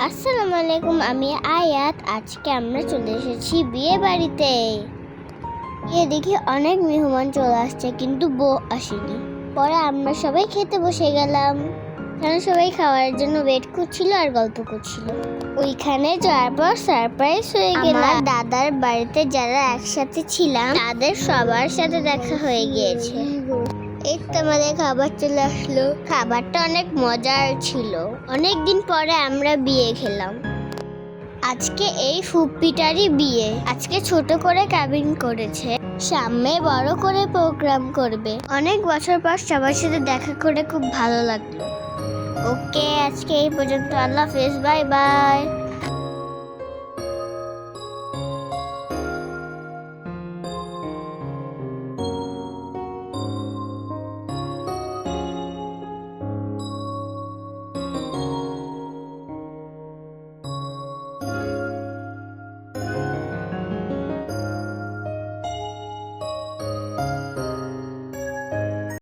আসসালামু আলাইকুম, আমি আয়াত। আজকে আমরা চলে এসেছি বিয়ে বাড়িতে। গিয়ে দেখি অনেক মেহমান চলে আসছে, কিন্তু বউ আসেনি। পরে আমরা সবাই খেতে বসে গেলাম। কারণ সবাই খাওয়ার জন্য ওয়েট করছিল আর গল্প করছিল। ওইখানে যাওয়ার পর সারপ্রাইজ হয়ে গেল। আমার দাদার বাড়িতে যারা একসাথে ছিলাম তাদের সবার সাথে দেখা হয়ে গিয়েছে। এই তো আমাদের খাবার চলে আসলো। খাবারটা অনেক মজার ছিল। অনেকদিন পরে আমরা বিয়ে খেলাম। আজকে এই ফুপ্পিটারই বিয়ে। আজকে ছোট করে কেবিন করেছে, সামনে বড় করে প্রোগ্রাম করবে। অনেক বছর পর সবার সাথে দেখা করে খুব ভালো লাগলো। ওকে, আজকে এই পর্যন্ত। আল্লাহ হাফেজ, বাই বাই।